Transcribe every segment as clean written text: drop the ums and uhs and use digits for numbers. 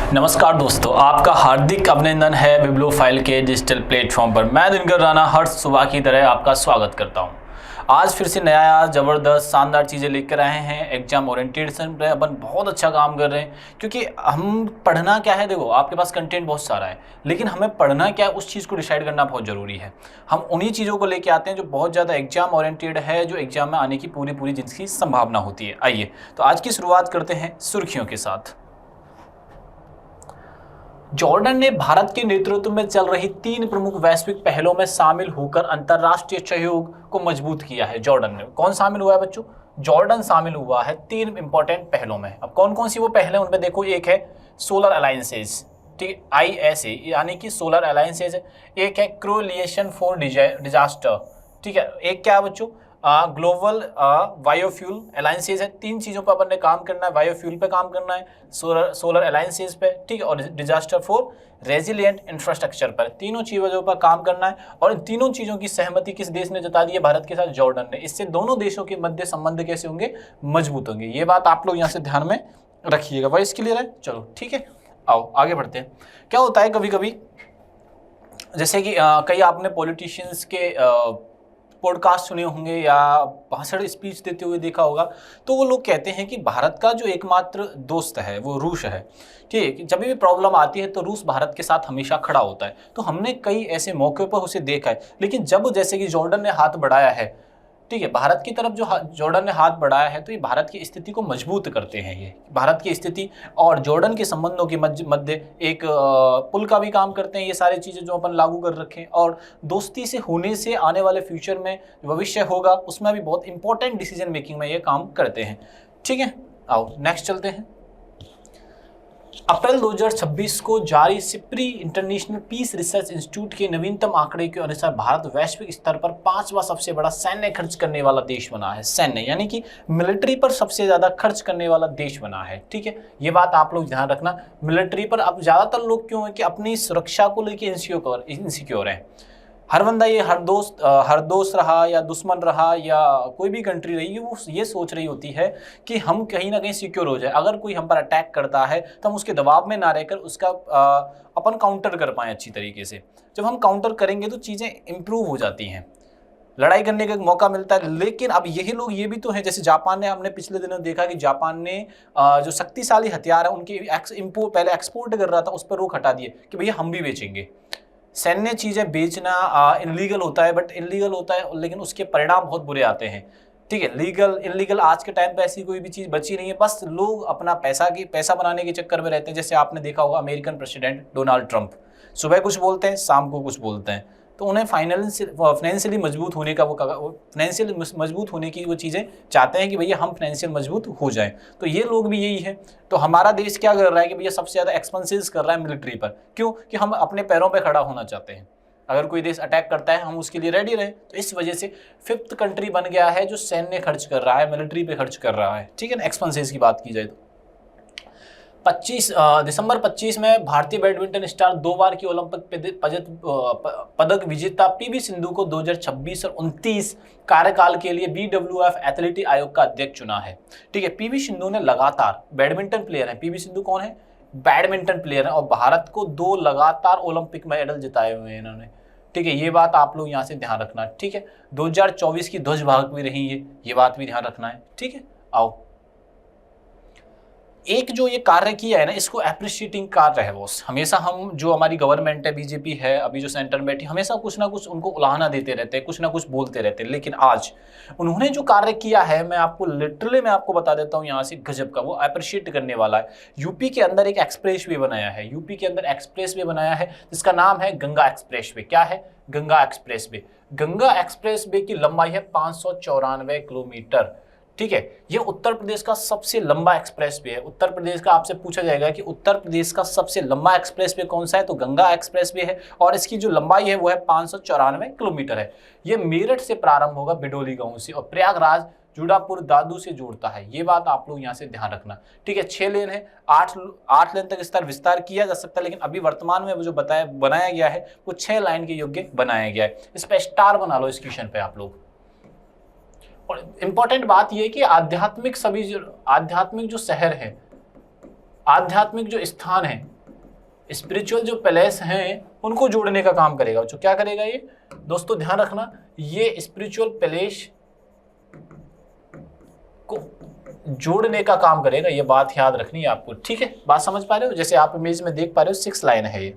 नमस्कार दोस्तों, आपका हार्दिक अभिनंदन है बिब्लियोफाइल के डिजिटल प्लेटफॉर्म पर। मैं दिनकर राणा हर सुबह की तरह आपका स्वागत करता हूं। आज फिर से नया ज़बरदस्त शानदार चीज़ें लेकर आए हैं। एग्जाम ओरिएंटेशन पे अपन बहुत अच्छा काम कर रहे हैं, क्योंकि हम पढ़ना क्या है, देखो आपके पास कंटेंट बहुत सारा है, लेकिन हमें पढ़ना क्या है उस चीज़ को डिसाइड करना बहुत ज़रूरी है। हम उन्हीं चीज़ों को लेके आते हैं जो बहुत ज़्यादा एग्जाम ओरिएंटेड है, जो एग्जाम में आने की पूरी जिसकी संभावना होती है। आइए तो आज की शुरुआत करते हैं सुर्खियों के साथ। जॉर्डन ने भारत के नेतृत्व में चल रही 3 प्रमुख वैश्विक पहलों में शामिल होकर अंतर्राष्ट्रीय सहयोग को मजबूत किया है। जॉर्डन ने कौन शामिल हुआ है बच्चों? जॉर्डन शामिल हुआ है 3 इंपॉर्टेंट पहलों में। अब कौन कौन सी वो पहले उनमें देखो, एक है सोलर अलायंसेज, ठीक है, ISA यानी कि सोलर अलायंसेज है। एक है कोलिएशन फॉर डिजास्टर, ठीक है। एक क्या है बच्चों? ग्लोबल बायोफ्यूल अलायंसेज है। 3 चीज़ों पर अपन ने काम करना है। बायोफ्यूल पे काम करना है, सोलर अलायंसेज पे, ठीक है, और डिजास्टर फॉर रेजिलिएंट इंफ्रास्ट्रक्चर पर। तीनों चीज़ों पर काम करना है। और इन तीनों चीज़ों की सहमति किस देश ने जता दी है? भारत के साथ जॉर्डन ने। इससे दोनों देशों के मध्य संबंध कैसे होंगे? मजबूत होंगे। ये बात आप लोग यहाँ से ध्यान में रखिएगा। वॉइस क्लियर है? चलो ठीक है, आओ आगे बढ़ते हैं। क्या होता है कभी कभी, जैसे कि कई आपने पॉलिटिशियंस के पॉडकास्ट सुने होंगे या भाषण स्पीच देते हुए देखा होगा, तो वो लोग कहते हैं कि भारत का जो एकमात्र दोस्त है वो रूस है। ठीक है, जब भी प्रॉब्लम आती है तो रूस भारत के साथ हमेशा खड़ा होता है। तो हमने कई ऐसे मौके पर उसे देखा है। लेकिन जब जैसे कि जॉर्डन ने हाथ बढ़ाया है, ठीक है, भारत की तरफ जो जॉर्डन ने हाथ बढ़ाया है, तो ये भारत की स्थिति को मजबूत करते हैं। ये भारत की स्थिति और जॉर्डन के संबंधों के मध्य एक पुल का भी काम करते हैं। ये सारी चीज़ें जो अपन लागू कर रखे हैं, और दोस्ती से होने से आने वाले फ्यूचर में भविष्य होगा उसमें भी बहुत इंपॉर्टेंट डिसीजन मेकिंग में ये काम करते हैं। ठीक है, आओ नेक्स्ट चलते हैं। अप्रैल 2026 को जारी SIPRI International Peace Research Institute के नवीनतम आंकड़े के अनुसार भारत वैश्विक स्तर पर 5वां सबसे बड़ा सैन्य खर्च करने वाला देश बना है। सैन्य यानी कि मिलिट्री पर सबसे ज्यादा खर्च करने वाला देश बना है। ठीक है, ये बात आप लोग ध्यान रखना। मिलिट्री पर अब ज्यादातर लोग क्यों है कि अपनी सुरक्षा को लेकर इनसिक्योर है। हर बंदा हर दोस्त रहा या दुश्मन रहा या कोई भी कंट्री रही, वो ये सोच रही होती है कि हम कहीं ना कहीं सिक्योर हो जाए। अगर कोई हम पर अटैक करता है तो हम उसके दबाव में ना रहकर उसका अपन काउंटर कर पाएँ अच्छी तरीके से। जब हम काउंटर करेंगे तो चीज़ें इंप्रूव हो जाती हैं, लड़ाई करने का एक मौका मिलता है। लेकिन अब यही लोग ये भी तो हैं, जैसे जापान ने, हमने पिछले दिनों देखा कि जापान ने जो शक्तिशाली हथियार है उनकी पहले एक्सपोर्ट कर रहा था, उस पर रोक हटा दिए कि भैया हम भी बेचेंगे। सैन्य चीज़ें बेचना इनलीगल होता है, बट इनलीगल होता है लेकिन उसके परिणाम बहुत बुरे आते हैं। ठीक है, लीगल इनलीगल आज के टाइम पे ऐसी कोई भी चीज़ बची नहीं है। बस लोग अपना पैसा बनाने के चक्कर में रहते हैं। जैसे आपने देखा होगा अमेरिकन प्रेसिडेंट डोनाल्ड ट्रंप, सुबह कुछ बोलते हैं, शाम को कुछ बोलते हैं। तो उन्हें फाइनेंशियली मजबूत होने का फाइनेंशियल मजबूत होने की वो चीज़ें चाहते हैं कि भैया हम फाइनेंशियल मजबूत हो जाएं। तो ये लोग भी यही है। तो हमारा देश क्या कर रहा है कि भैया सबसे ज़्यादा एक्सपेंसिव कर रहा है मिलिट्री पर। क्यों? कि हम अपने पैरों पर खड़ा होना चाहते हैं। अगर कोई देश अटैक करता है हम उसके लिए रेडी रहे। तो इस वजह से 5th कंट्री बन गया है जो सैन्य खर्च कर रहा है, मिलिट्री पे खर्च कर रहा है। ठीक है ना, एक्सपेंसेस की बात की जाए तो दिसंबर 25 में भारतीय बैडमिंटन स्टार 2 बार की ओलंपिक पदक विजेता PV सिंधु को 2026 और 29 कार्यकाल के लिए BWF एथलेटिक आयोग का अध्यक्ष चुना है। ठीक है, PV सिंधु ने लगातार बैडमिंटन प्लेयर है। PV सिंधु कौन है? बैडमिंटन प्लेयर है, और भारत को 2 लगातार ओलंपिक मेडल जिताए हुए हैं इन्होंने। ठीक है, ये बात आप लोग यहाँ से ध्यान रखना। ठीक है, 2024 की ध्वज वाहक भी रही है, ये बात भी ध्यान रखना है। ठीक है, आओ एक जो ये कार्य किया है ना, इसको एप्रिशिएटिंग कार्य है बॉस। हमेशा हम जो हमारी गवर्नमेंट है, बीजेपी है अभी जो सेंटर में बैठी, हमेशा कुछ ना कुछ उनको उलाहना देते रहते हैं, कुछ ना कुछ बोलते रहते हैं। लेकिन आज उन्होंने जो कार्य किया है, मैं आपको लिटरली मैं बता देता हूँ यहाँ से, गजब का, वो अप्रिशिएट करने वाला है। यूपी के अंदर एक एक्सप्रेस वे बनाया है, यूपी के अंदर एक्सप्रेस वे बनाया है जिसका नाम है गंगा एक्सप्रेस वे। क्या है? Ganga express way. Ganga express way की लंबाई है 594 किलोमीटर। ठीक है, ये उत्तर प्रदेश का सबसे लंबा एक्सप्रेस वे है। उत्तर प्रदेश का आपसे पूछा जाएगा कि उत्तर प्रदेश का सबसे लंबा एक्सप्रेस वे कौन सा है, तो गंगा एक्सप्रेस वे है, और इसकी जो लंबाई है वो है 594 किलोमीटर है। ये मेरठ से प्रारंभ होगा, बिडोली गांव से, और प्रयागराज जुड़ापुर दादू से जोड़ता है। ये बात आप लोग यहाँ से ध्यान रखना। ठीक है, 6 लेन है, 8 लेन तक इसका विस्तार किया जा सकता है, लेकिन अभी वर्तमान में वो जो बनाया गया है वो 6 लाइन के योग्य बनाया गया है। इस पर स्टार बना लो इस क्वेश्चन पे आप लोग। और इंपॉर्टेंट बात यह है कि आध्यात्मिक जो शहर है, आध्यात्मिक जो स्थान है, स्पिरिचुअल जो पैलेस हैं उनको जोड़ने का काम करेगा। जो क्या करेगा ये दोस्तों, ध्यान रखना, ये स्पिरिचुअल पैलेस को जोड़ने का काम करेगा, ये बात याद रखनी है आपको, ठीक है। बात समझ पा रहे हो? जैसे आप इमेज में देख पा रहे हो 6 लाइन है ये।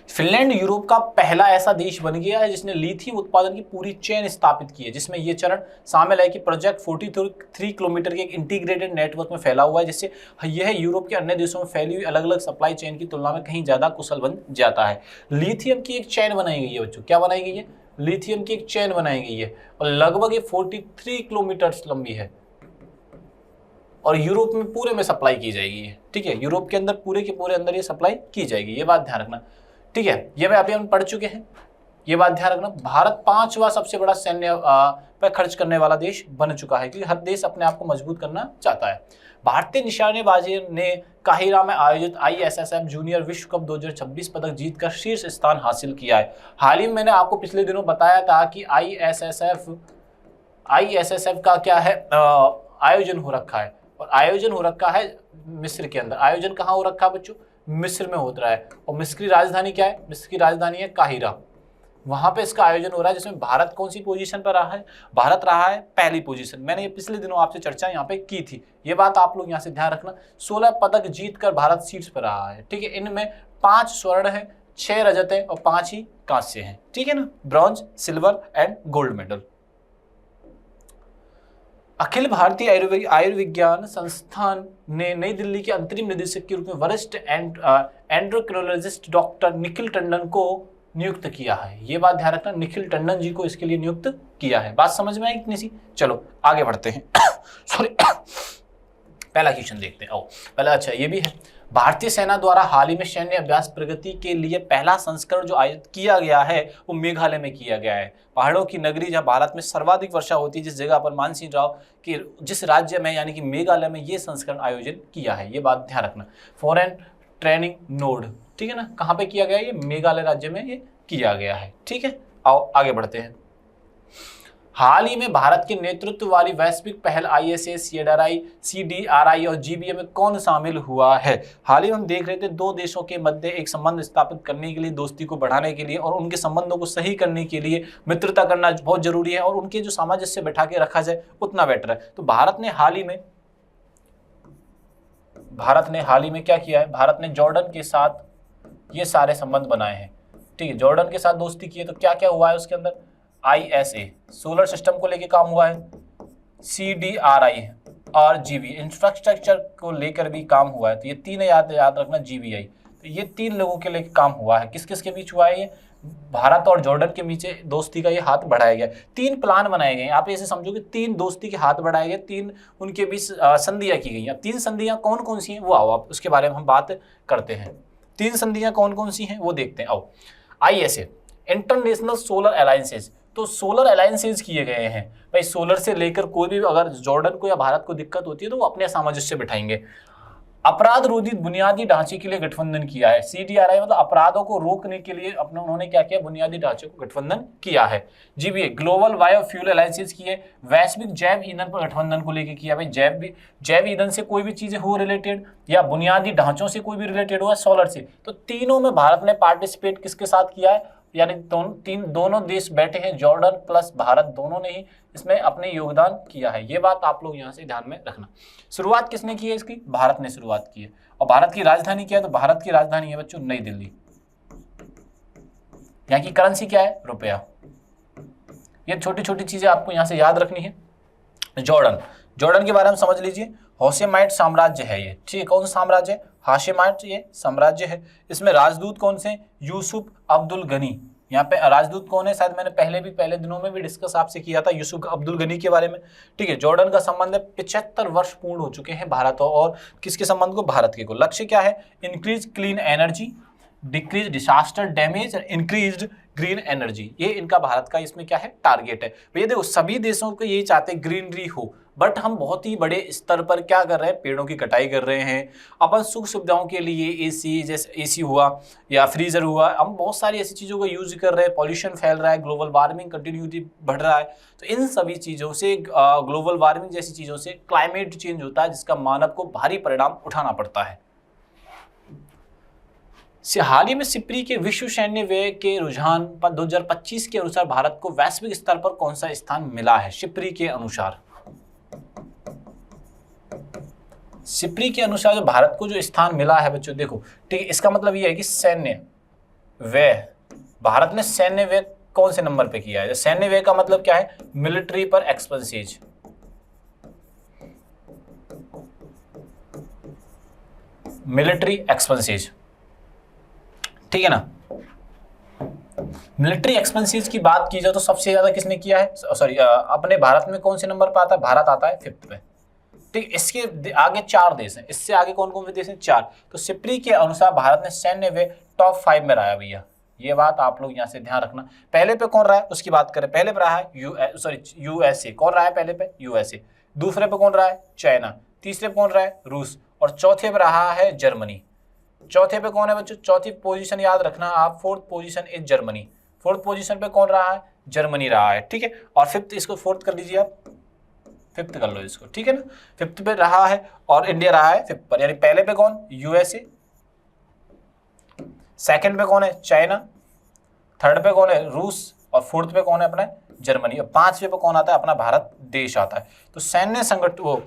फिनलैंड यूरोप का पहला ऐसा देश बन गया है जिसने लिथियम उत्पादन की पूरी चेन स्थापित की है, जिसमें यह चरण शामिल है कि प्रोजेक्ट 43 किलोमीटर के एक इंटीग्रेटेड नेटवर्क में फैला हुआ है, जिससे यह यूरोप के अन्य देशों में फैली हुई अलग अलग सप्लाई चेन की तुलना में कहीं ज्यादा कुशल बन जाता है। लिथियम की एक चेन बनाई गई है बच्चों, क्या बनाई गई है? लिथियम की एक चेन बनाई गई है और लगभग ये 43 किलोमीटर लंबी है और यूरोप में पूरे में सप्लाई की जाएगी, ठीक है। यूरोप के अंदर पूरे के पूरे अंदर ये सप्लाई की जाएगी, ये बात ध्यान रखना, ठीक है। ये अभी हम पढ़ चुके हैं, ये बात ध्यान रखना। भारत 5वां सबसे बड़ा सैन्य पर खर्च करने वाला देश बन चुका है, क्योंकि हर देश अपने आप को मजबूत करना चाहता है। भारतीय निशानेबाजी ने काहिरा में आयोजित ISSF जूनियर विश्व कप 2026 पदक जीतकर शीर्ष स्थान हासिल किया है। हाल ही में मैंने आपको पिछले दिनों बताया था कि ISSF का क्या है, आयोजन हो रखा है, और आयोजन हो रखा है मिस्र के अंदर। आयोजन कहाँ हो रखा है बच्चों? मिस्र में होता है। और मिस्र की राजधानी क्या है? मिस्र की राजधानी है काहिरा। वहां पे इसका आयोजन हो रहा है, जिसमें भारत कौन सी पोजीशन पर रहा है? भारत रहा है पहली पोजीशन। मैंने ये पिछले दिनों आपसे चर्चा यहाँ पे की थी, ये बात आप लोग यहाँ से ध्यान रखना। 16 पदक जीतकर भारत शीर्ष पर रहा है, ठीक है। इनमें 5 स्वर्ण है, 6 रजत है और 5 ही कांस्य है, ठीक है ना। Bronze, silver and gold medal. Akhil Bharatiya Ayurvigyan संस्थान ने नई दिल्ली के अंतरिम निदेशक के रूप में वरिष्ठ एंड्रोक्रिनोलॉजिस्ट डॉक्टर निखिल टंडन को नियुक्त किया है। ये बात ध्यान रखना, निखिल टंडन जी को इसके लिए नियुक्त किया है। बात समझ में आई इतनी सी? चलो आगे बढ़ते हैं। सॉरी, पहला क्वेश्चन देखते हैं। पहला, अच्छा ये भी है। भारतीय सेना द्वारा हाल ही में सैन्य अभ्यास प्रगति के लिए पहला संस्करण जो आयोजित किया गया है वो मेघालय में किया गया है। पहाड़ों की नगरी जहां भारत में सर्वाधिक वर्षा होती है, जिस जगह पर मान सिंह राव कि जिस राज्य में यानी कि मेघालय में ये संस्करण आयोजन किया है, ये बात ध्यान रखना। फॉरेन ट्रेनिंग नोड, ठीक है ना, कहाँ पे किया गया? ये मेघालय राज्य में ये किया गया है, ठीक है। आओ आगे बढ़ते हैं। हाल ही में भारत के नेतृत्व वाली वैश्विक पहल ISA, CDRI और GBA में कौन शामिल हुआ है? हाल ही में हम देख रहे थे 2 देशों के मध्य एक संबंध स्थापित करने के लिए, दोस्ती को बढ़ाने के लिए और उनके संबंधों को सही करने के लिए मित्रता करना बहुत जरूरी है, और उनके जो सामंजस्य बैठा के रखा जाए उतना बेटर है। तो भारत ने हाल ही में क्या किया है? भारत ने जॉर्डन के साथ ये सारे संबंध बनाए हैं, ठीक है। जॉर्डन के साथ दोस्ती की है, तो क्या क्या हुआ है उसके अंदर? ISA सोलर सिस्टम को लेकर काम हुआ है, CDRI और GBA इंफ्रास्ट्रक्चर को लेकर भी काम हुआ है। तो ये 3 याद रखना, GBI। तो ये 3 लोगों के लिए काम हुआ है। किस किस के बीच हुआ है? ये भारत और जॉर्डन के बीच दोस्ती का ये हाथ बढ़ाया गया। 3 प्लान बनाए गए, आप ऐसे समझो कि 3 दोस्ती के हाथ बढ़ाए गए, 3 उनके बीच संधियां की गई। अब 3 संधियां कौन कौन सी हैं वो आओ आप उसके बारे में हम बात करते हैं। 3 संधियां कौन कौन सी हैं वो देखते हैं, आओ। ISA इंटरनेशनल सोलर अलायंसेज, तो सोलर अलायंसेज किए गए हैं भाई। सोलर से लेकर कोई भी अगर जॉर्डन को या भारत को दिक्कत होती है तो वो अपने सामंजस्य बिठाएंगे। अपराध रोधी बुनियादी ढांचे के लिए गठबंधन किया है। CDRI मतलब अपराधों को रोकने के लिए अपने उन्होंने क्या किया? बुनियादी ढांचे को गठबंधन किया है। GBA ग्लोबल बायोफ्यूल अलायंसेज किए, वैश्विक जैव ईंधन पर गठबंधन को लेकर किया। भाई जैव ईंधन से कोई भी चीजें हो रिलेटेड या बुनियादी ढांचों से कोई भी रिलेटेड हुआ, सोलर से, तो तीनों में भारत ने पार्टिसिपेट किसके साथ किया है? यानी दोनों देश बैठे हैं, जॉर्डन प्लस भारत, दोनों ने ही इसमें अपने योगदान किया है। ये बात आप लोग यहाँ से ध्यान में रखना। शुरुआत किसने की है इसकी? भारत ने शुरुआत की है। और भारत की राजधानी क्या है? तो भारत की राजधानी है बच्चों नई दिल्ली। यहाँ की करेंसी क्या है? रुपया। ये छोटी छोटी चीजें आपको यहाँ से याद रखनी है। जॉर्डन के बारे में समझ लीजिए। हाशेमाइट साम्राज्य है ये, ठीक है। कौन सा साम्राज्य है? हाशेमाइट ये साम्राज्य है। इसमें राजदूत कौन से? यूसुफ अब्दुल गनी। यहाँ पे राजदूत कौन है? शायद मैंने पहले दिनों में भी डिस्कस आपसे किया था यूसुफ अब्दुल गनी के बारे में, ठीक है। जॉर्डन का संबंध है 75 वर्ष पूर्ण हो चुके हैं भारत और किसके संबंध को? भारत के को। लक्ष्य क्या है? Increase clean energy, decrease disaster damage, increased green energy. ये इनका भारत का इसमें क्या है? टारगेट है। भैया देखो सभी देशों को यही चाहते हैं ग्रीनरी हो, बट हम बहुत ही बड़े स्तर पर क्या कर रहे हैं? पेड़ों की कटाई कर रहे हैं। अपन सुख सुविधाओं के लिए AC, जैसे AC हुआ या फ्रीजर हुआ, हम बहुत सारी ऐसी चीज़ों का यूज कर रहे हैं। पॉल्यूशन फैल रहा है, ग्लोबल वार्मिंग कंटिन्यूटी बढ़ रहा है। तो इन सभी चीज़ों से, ग्लोबल वार्मिंग जैसी चीज़ों से क्लाइमेट चेंज होता है, जिसका मानव को भारी परिणाम उठाना पड़ता है। हाल ही में सिप्री के विश्व सैन्य व्यय के रुझान पर 2025 के अनुसार भारत को वैश्विक स्तर पर कौन सा स्थान मिला है? सिप्री के अनुसार, सिप्री के अनुसार जो भारत को जो स्थान मिला है बच्चों, देखो ठीक है, इसका मतलब ये है कि सैन्य व्यय, भारत ने सैन्य व्यय कौन से नंबर पे किया है? सैन्य व्यय का मतलब क्या है? मिलिट्री पर एक्सपेंसेज, मिलिट्री एक्सपेंसेज, ठीक है ना। मिलिट्री एक्सपेंसेज की बात की जाए तो सबसे ज्यादा किसने किया है? सॉरी, अपने भारत में कौन से नंबर पर आता है? भारत आता है 5th पे, ठीक। इसके आगे 4 देश हैं, इससे आगे कौन कौन से देश हैं? 4। तो सिप्री के अनुसार भारत ने सैन्य व्यय टॉप 5 में रहा है भैया, ये बात आप लोग यहाँ से ध्यान रखना। पहले पे कौन रहा है उसकी बात करें, पहले पे रहा है यूएसए, कौन रहा है पहले पे? यूएसए। दूसरे पे कौन रहा है? चाइना। तीसरे पे कौन रहा है? रूस। और चौथे पे रहा है जर्मनी। चौथे पे कौन है बच्चों? चौथी पोजीशन याद रखना आप, 4th position is Germany. 4th position पे कौन रहा है? जर्मनी रहा है, ठीक है। और 5th, इसको 4th कर लीजिए आप, 5th कर लो इसको, ठीक है ना। 5th पे रहा है और इंडिया रहा है 5th पर, यानी पहले पे कौन? यूएसए। सेकंड पे कौन है? चाइना। थर्ड पे कौन है? रूस। और 4th पे कौन है? अपना जर्मनी। और 5वें पे कौन आता है? अपना भारत देश आता है। तो सैन्य संगठन, वो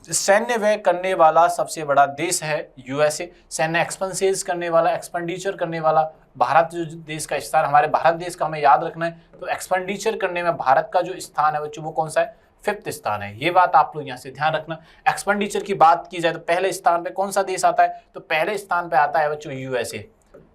सैन्य व्यय करने वाला सबसे बड़ा देश है यूएसए। सैन्य एक्सपेंसेस करने वाला, एक्सपेंडिचर करने वाला भारत जो देश का स्थान, हमारे भारत देश का हमें याद रखना है। तो एक्सपेंडिचर करने में भारत का जो स्थान है बच्चों, वो कौन सा है? 5th स्थान है। ये बात आप लोग यहाँ से ध्यान रखना। एक्सपेंडिचर की बात की जाए तो पहले स्थान पे कौन सा देश आता है? तो पहले स्थान पे आता है बच्चों यूएसए।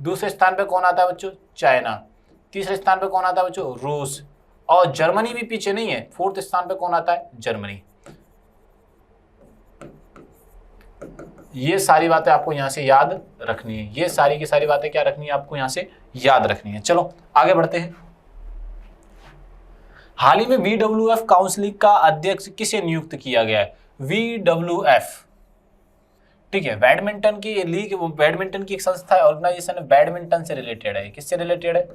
दूसरे स्थान पे कौन आता है बच्चों? चाइना। तीसरे स्थान पे कौन आता है बच्चों? रूस। और जर्मनी भी पीछे नहीं है, 4th स्थान पे कौन आता है? जर्मनी। ये सारी बातें आपको यहां से याद रखनी है, ये सारी की सारी बातें क्या रखनी है आपको यहां से याद रखनी है। चलो आगे बढ़ते हैं। हाल ही में WWF काउंसिल का अध्यक्ष किसे नियुक्त किया गया है? WWF, ठीक है, बैडमिंटन की लीग, बैडमिंटन की एक संस्था है, ऑर्गेनाइजेशन है, बैडमिंटन से रिलेटेड है। किससे रिलेटेड है?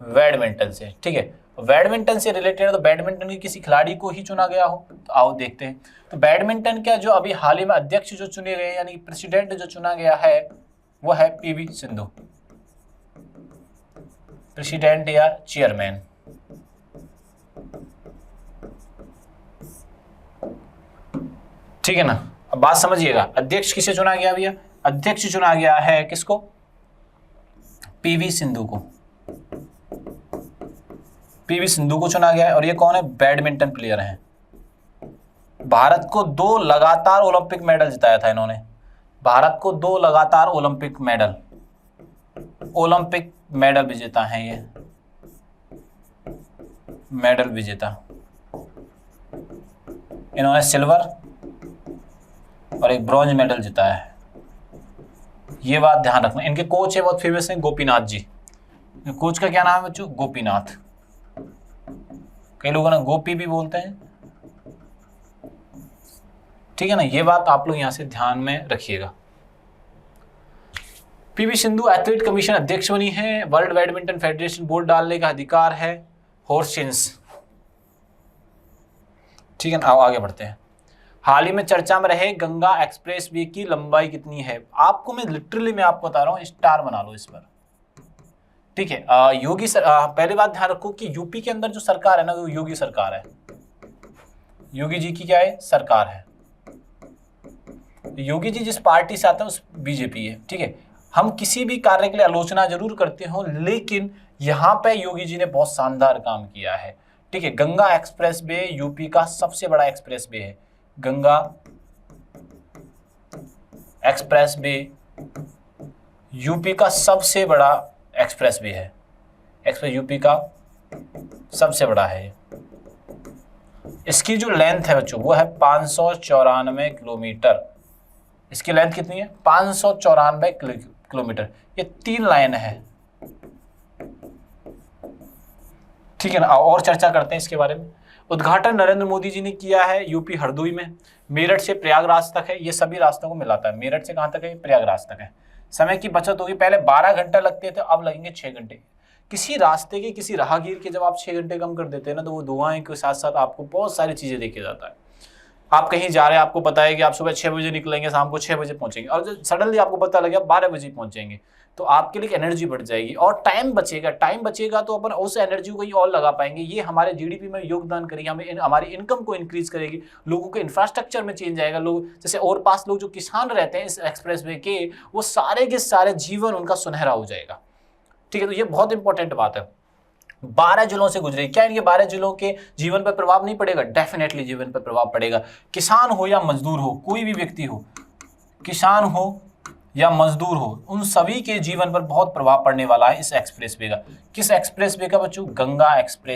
बैडमिंटन से, ठीक है। बैडमिंटन से रिलेटेड है तो बैडमिंटन के किसी खिलाड़ी को ही चुना गया हो, तो आओ देखते हैं। तो बैडमिंटन का जो अभी हाल ही में अध्यक्ष जो चुने गए, यानी प्रेसिडेंट जो चुना गया है, वो है PV सिंधु, प्रेसिडेंट या चेयरमैन। ठीक है ना। अब बात समझिएगा, अध्यक्ष किसे चुना गया भैया? अध्यक्ष चुना गया है किसको? PV सिंधु को, PV सिंधु को चुना गया है। और ये कौन है? बैडमिंटन प्लेयर हैं। भारत को 2 लगातार ओलंपिक मेडल जिताया था इन्होंने, भारत को 2 लगातार ओलंपिक मेडल विजेता हैं ये, मेडल विजेता। इन्होंने सिल्वर और एक ब्रॉन्ज मेडल जिताया है, ये बात ध्यान रखना। इनके कोच है बहुत फेमस हैं, गोपीनाथ जी। कोच का क्या नाम है बच्चों? गोपीनाथ। कई लोगों ने गोपी भी बोलते हैं, ठीक है ना। ये बात आप लोग यहां से ध्यान में रखिएगा। PV सिंधु एथलीट कमीशन अध्यक्ष बनी है। वर्ल्ड बैडमिंटन फेडरेशन बोर्ड डालने का अधिकार है हॉर्सिंस, ठीक है ना। आओ आगे बढ़ते हैं। हाल ही में चर्चा में रहे गंगा एक्सप्रेस वे की लंबाई कितनी है? आपको मैं लिटरली मैं आपको बता रहा हूँ, स्टार बना लो इस पर, ठीक है। योगी पहले बात ध्यान रखो कि यूपी के अंदर जो सरकार है ना, वो योगी सरकार है। योगी जी की क्या है? सरकार है। योगी जी जिस पार्टी से आते हैं उस बीजेपी है, ठीक है। हम किसी भी कार्य के लिए आलोचना जरूर करते हो, लेकिन यहाँ पे योगी जी ने बहुत शानदार काम किया है, ठीक है। गंगा एक्सप्रेस वे यूपी का सबसे बड़ा एक्सप्रेस वे है। गंगा एक्सप्रेस वे यूपी का सबसे बड़ा एक्सप्रेस वे है। एक्सप्रेस यूपी का सबसे बड़ा है। इसकी जो लेंथ है बच्चों, वो है 594 किलोमीटर। इसकी लेंथ कितनी है? 594 किलोमीटर। ये 3 लाइन है, ठीक है ना। और चर्चा करते हैं इसके बारे में। उद्घाटन नरेंद्र मोदी जी ने किया है यूपी हरदोई में। मेरठ से प्रयागराज तक है, ये सभी रास्तों को मिलाता है। मेरठ से कहां तक है? प्रयागराज तक है। समय की बचत होगी, पहले 12 घंटे लगते थे, अब लगेंगे 6 घंटे। किसी रास्ते के, किसी राहगीर के जब आप 6 घंटे कम कर देते हैं ना, तो वो दुआएं के साथ साथ आपको बहुत सारी चीजें देके जाता है। आप कहीं जा रहे हैं, आपको पता है कि आप सुबह 6 बजे निकलेंगे, शाम को 6 बजे पहुंचेंगे, और जब सडनली आपको पता लगे आप 12 बजे पहुंचेंगे, तो आपके लिए एनर्जी बढ़ जाएगी और टाइम बचेगा। टाइम बचेगा तो अपन उस एनर्जी को कहीं और लगा पाएंगे, ये हमारे जीडीपी में योगदान करेगी, हमें हमारी इनकम को इंक्रीज करेगी, लोगों के इंफ्रास्ट्रक्चर में चेंज आएगा। लोग जैसे और पास लोग जो किसान रहते हैं इस एक्सप्रेस वे के, वो सारे के सारे जीवन उनका सुनहरा हो जाएगा। ठीक है, तो ये बहुत इंपॉर्टेंट बात है। 12 जिलों से गुजरे, क्या इनके 12 जिलों के जीवन पर प्रभाव नहीं पड़ेगा? डेफिनेटली जीवन पर प्रभाव पड़ेगा। किसान हो या मजदूर हो, कोई भी व्यक्ति हो, किसान हो या मजदूर हो, उन सभी के जीवन पर बहुत प्रभाव पड़ने वाला है इस एक्सप्रेसवे का। किस एक्सप्रेसवे का बच्चों? गंगा एक्सप्रेस